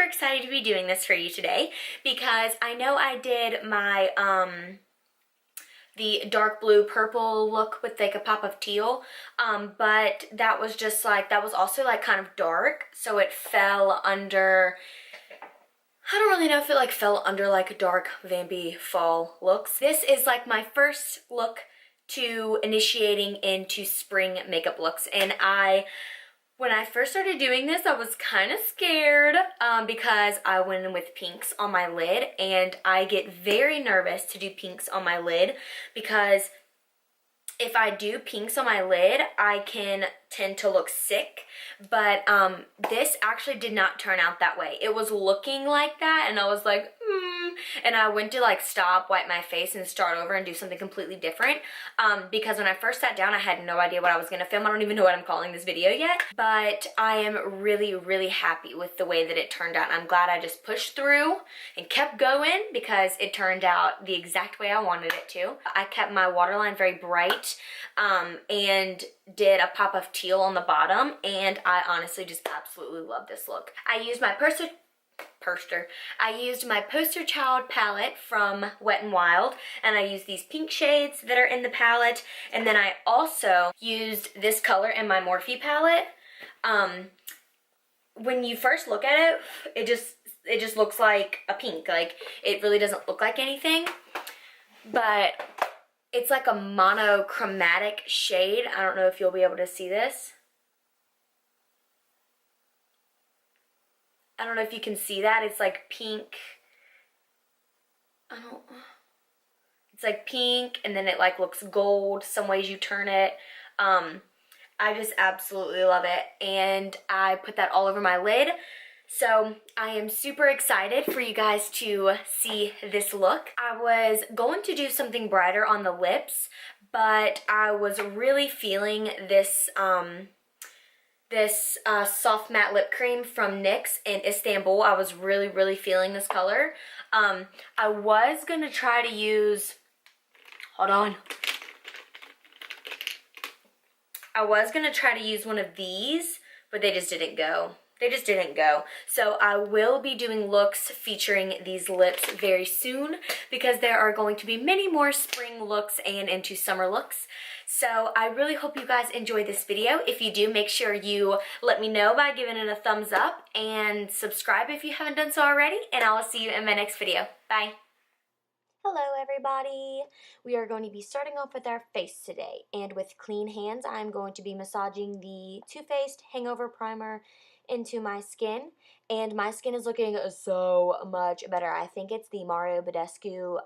excited to be doing this for you today because I know I did my the dark blue purple look with like a pop of teal, but that was just like, that was also like kind of dark, so it fell under, I don't really know if it like fell under like dark vampy fall looks. This is like my first look to initiating into spring makeup looks, and when I first started doing this, I was kind of scared because I went in with pinks on my lid, and I get very nervous to do pinks on my lid because if I do pinks on my lid, I can tend to look sick, but this actually did not turn out that way. It was looking like that, and I was like, and I went to like stop, wipe my face, and start over and do something completely different because when I first sat down, I had no idea what I was going to film. I don't even know what I'm calling this video yet, but I am really, really happy with the way that it turned out. I'm glad I just pushed through and kept going because it turned out the exact way I wanted it to. I kept my waterline very bright and did a pop of teal on the bottom, and I honestly just absolutely love this look. I used my poster child palette from Wet n Wild, and I used these pink shades that are in the palette, and then I also used this color in my Morphe palette. When you first look at it, it just looks like a pink. Like, it really doesn't look like anything, but it's like a monochromatic shade. I don't know if you'll be able to see this. I don't know if you can see that. It's like pink. It's like pink, and then it like looks gold some ways you turn it. I just absolutely love it, and I put that all over my lid. So I am super excited for you guys to see this look. I was going to do something brighter on the lips, but I was really feeling this soft matte lip cream from NYX in Istanbul. I was really, really feeling this color. I was gonna try to use, hold on. I was gonna try to use one of these, but they just didn't go. So I will be doing looks featuring these lips very soon because there are going to be many more spring looks and into summer looks. So I really hope you guys enjoy this video. If you do, make sure you let me know by giving it a thumbs up and subscribe if you haven't done so already, and I will see you in my next video. Bye. Hello everybody. We are going to be starting off with our face today, and with clean hands I'm going to be massaging the Too Faced Hangover Primer into my skin, and my skin is looking so much better. I think it's the Mario Badescu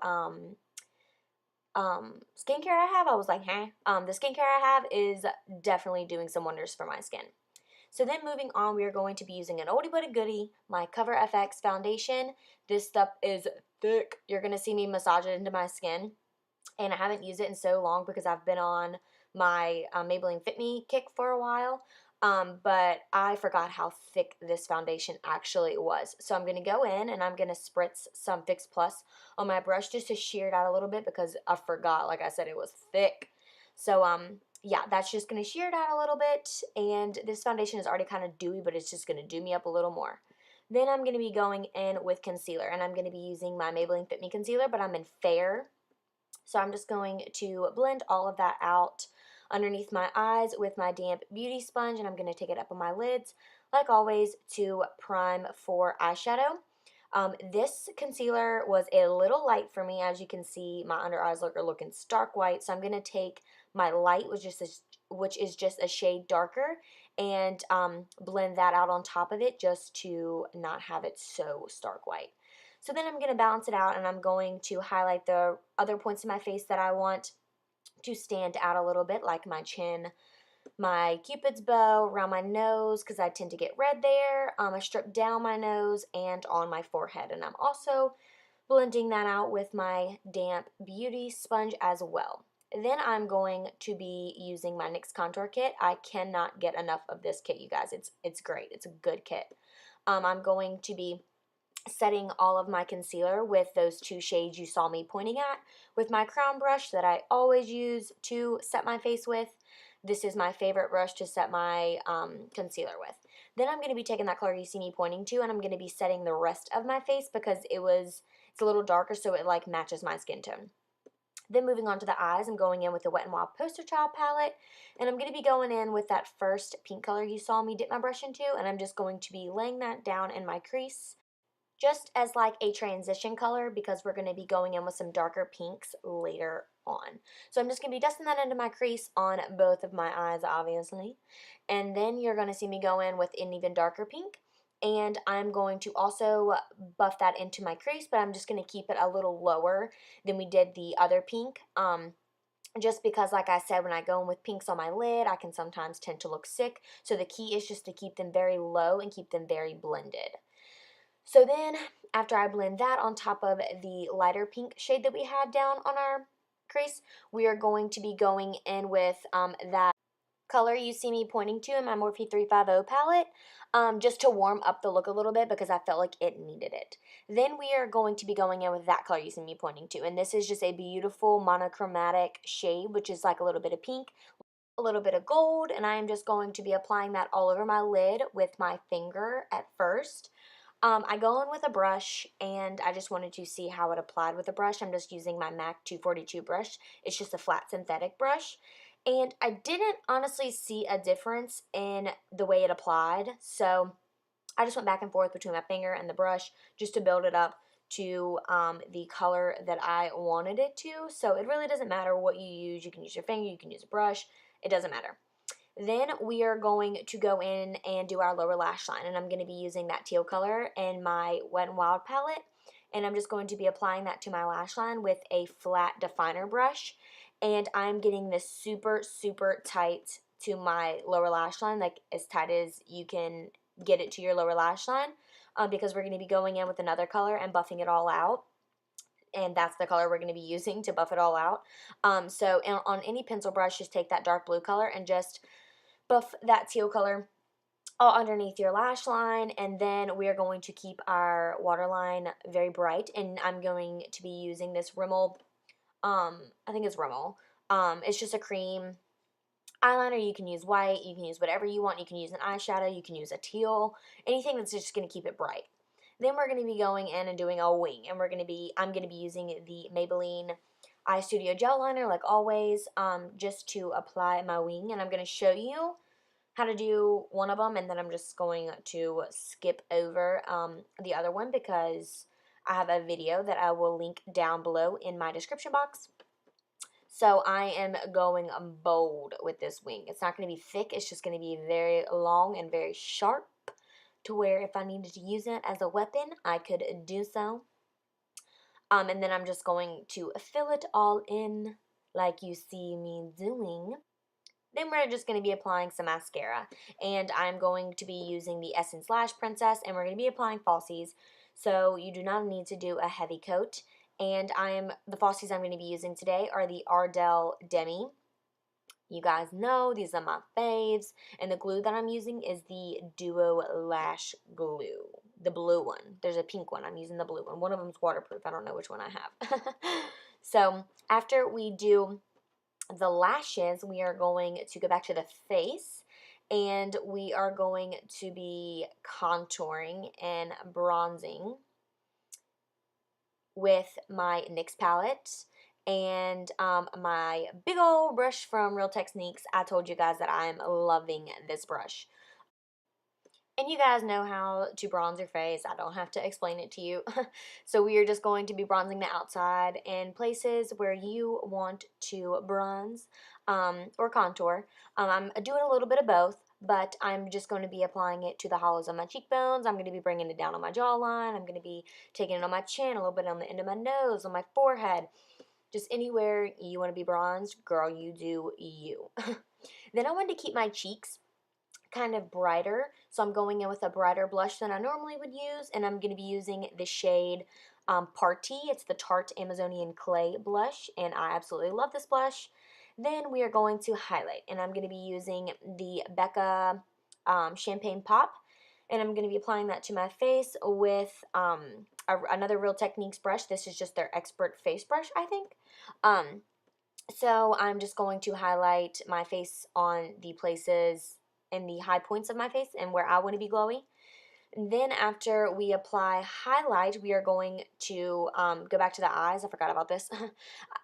skincare I have. I was like, the skincare I have is definitely doing some wonders for my skin. So then moving on, we are going to be using an oldie but a goodie, my Cover FX foundation. This stuff is thick. You're going to see me massage it into my skin, and I haven't used it in so long because I've been on my Maybelline Fit Me kick for a while. But I forgot how thick this foundation actually was. So I'm going to go in and I'm going to spritz some Fix Plus on my brush just to sheer it out a little bit because I forgot, like I said, it was thick. So, yeah, that's just going to sheer it out a little bit. And this foundation is already kind of dewy, but it's just going to dew me up a little more. Then I'm going to be going in with concealer, and I'm going to be using my Maybelline Fit Me concealer, but I'm in Fair. So I'm just going to blend all of that out underneath my eyes with my damp beauty sponge, and I'm going to take it up on my lids, like always, to prime for eyeshadow. This concealer was a little light for me. As you can see, my under eyes are looking stark white, so I'm going to take my light, which is just a shade darker, and blend that out on top of it just to not have it so stark white. So then I'm going to balance it out, and I'm going to highlight the other points in my face that I want to stand out a little bit, like my chin, my cupid's bow, around my nose because I tend to get red there. I strip down my nose and on my forehead, and I'm also blending that out with my damp beauty sponge as well. Then I'm going to be using my NYX contour kit. I cannot get enough of this kit, you guys. It's great. It's a good kit. I'm going to be setting all of my concealer with those two shades you saw me pointing at with my crown brush that I always use to set my face with. this is my favorite brush to set my concealer with. Then I'm going to be taking that color you see me pointing to, and I'm going to be setting the rest of my face because it's a little darker, so it like matches my skin tone. Then moving on to the eyes, I'm going in with the Wet n Wild Poster Child palette, and I'm going to be going in with that first pink color you saw me dip my brush into, and I'm just going to be laying that down in my crease, just as like a transition color because we're going to be going in with some darker pinks later on. So I'm just going to be dusting that into my crease on both of my eyes, obviously, and then you're going to see me go in with an even darker pink. And I'm going to also buff that into my crease, but I'm just going to keep it a little lower than we did the other pink. Just because, like I said, when I go in with pinks on my lid, I can sometimes tend to look sick. So the key is just to keep them very low and keep them very blended. So then, after I blend that on top of the lighter pink shade that we had down on our crease, we are going to be going in with that color you see me pointing to in my Morphe 350 palette, just to warm up the look a little bit because I felt like it needed it. Then we are going to be going in with that color you see me pointing to, and this is just a beautiful monochromatic shade, which is like a little bit of pink, a little bit of gold, and I am just going to be applying that all over my lid with my finger at first. I go in with a brush, and I just wanted to see how it applied with a brush. I'm just using my MAC 242 brush. It's just a flat synthetic brush. And I didn't honestly see a difference in the way it applied. So I just went back and forth between my finger and the brush just to build it up to the color that I wanted it to. So it really doesn't matter what you use. You can use your finger, you can use a brush. It doesn't matter. Then we are going to go in and do our lower lash line, and I'm going to be using that teal color in my Wet n Wild palette, and I'm just going to be applying that to my lash line with a flat definer brush, and I'm getting this super, super tight to my lower lash line, like as tight as you can get it to your lower lash line, because we're going to be going in with another color and buffing it all out. And that's the color we're going to be using to buff it all out. So on any pencil brush, just take that dark blue color and just buff that teal color all underneath your lash line, and then we are going to keep our waterline very bright, and I'm going to be using this Rimmel, I think it's Rimmel, it's just a cream eyeliner. You can use white, you can use whatever you want, you can use an eyeshadow, you can use a teal, anything that's just going to keep it bright. Then we're going to be going in and doing a wing, and I'm going to be using the Maybelline Eye Studio Gel Liner, like always, just to apply my wing, and I'm going to show you how to do one of them, and then I'm just going to skip over the other one because I have a video that I will link down below in my description box. So I am going bold with this wing. It's not going to be thick, it's just going to be very long and very sharp to where if I needed to use it as a weapon, I could do so. And then I'm just going to fill it all in like you see me doing. Then we're just going to be applying some mascara, and I'm going to be using the Essence Lash Princess, and we're going to be applying falsies, so you do not need to do a heavy coat. And the falsies I'm going to be using today are the Ardell Demi. You guys know these are my faves, and the glue that I'm using is the Duo Lash Glue, the blue one. There's a pink one. I'm using the blue one. One of them's waterproof. I don't know which one I have. So after we do the lashes, we are going to go back to the face, and we are going to be contouring and bronzing with my NYX palette and my big old brush from Real Techniques. I told you guys that I'm loving this brush. And you guys know how to bronze your face. I don't have to explain it to you. So we are just going to be bronzing the outside and places where you want to bronze or contour. I'm doing a little bit of both, but I'm just going to be applying it to the hollows of my cheekbones. I'm going to be bringing it down on my jawline. I'm going to be taking it on my chin, a little bit on the end of my nose, on my forehead. Just anywhere you want to be bronzed, girl, you do you. Then I wanted to keep my cheeks kind of brighter, so I'm going in with a brighter blush than I normally would use, and I'm going to be using the shade Party. It's the Tarte Amazonian Clay blush, and I absolutely love this blush. Then we are going to highlight, and I'm going to be using the Becca Champagne Pop, and I'm going to be applying that to my face with another Real Techniques brush. This is just their Expert Face Brush, I think. So I'm just going to highlight my face on the places and the high points of my face and where I want to be glowy. Then after we apply highlight, we are going to go back to the eyes. I forgot about this.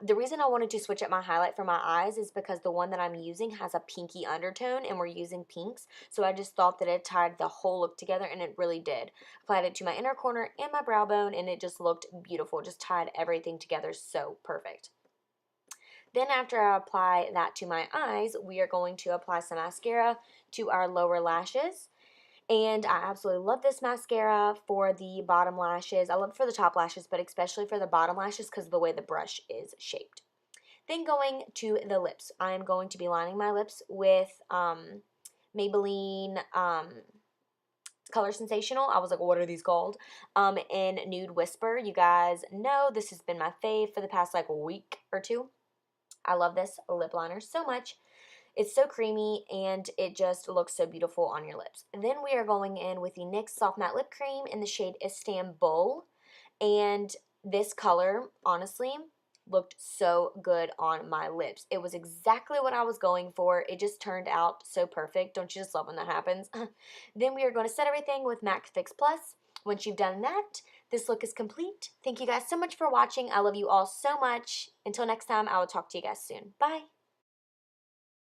The reason I wanted to switch up my highlight for my eyes is because the one that I'm using has a pinky undertone and we're using pinks. So I just thought that it tied the whole look together, and it really did. Applied it to my inner corner and my brow bone, and it just looked beautiful. Just tied everything together so perfect. Then after I apply that to my eyes, we are going to apply some mascara to our lower lashes. And I absolutely love this mascara for the bottom lashes. I love it for the top lashes, but especially for the bottom lashes because of the way the brush is shaped. Then going to the lips. I'm going to be lining my lips with Maybelline Color Sensational. I was like, what are these called? In Nude Whisper. You guys know this has been my fave for the past like week or two. I love this lip liner so much. It's so creamy and it just looks so beautiful on your lips. And then we are going in with the NYX Soft Matte Lip Cream in the shade Istanbul. And this color, honestly, looked so good on my lips. It was exactly what I was going for. It just turned out so perfect. Don't you just love when that happens? Then we are going to set everything with MAC Fix Plus. Once you've done that, this look is complete. Thank you guys so much for watching. I love you all so much. Until next time, I will talk to you guys soon. Bye.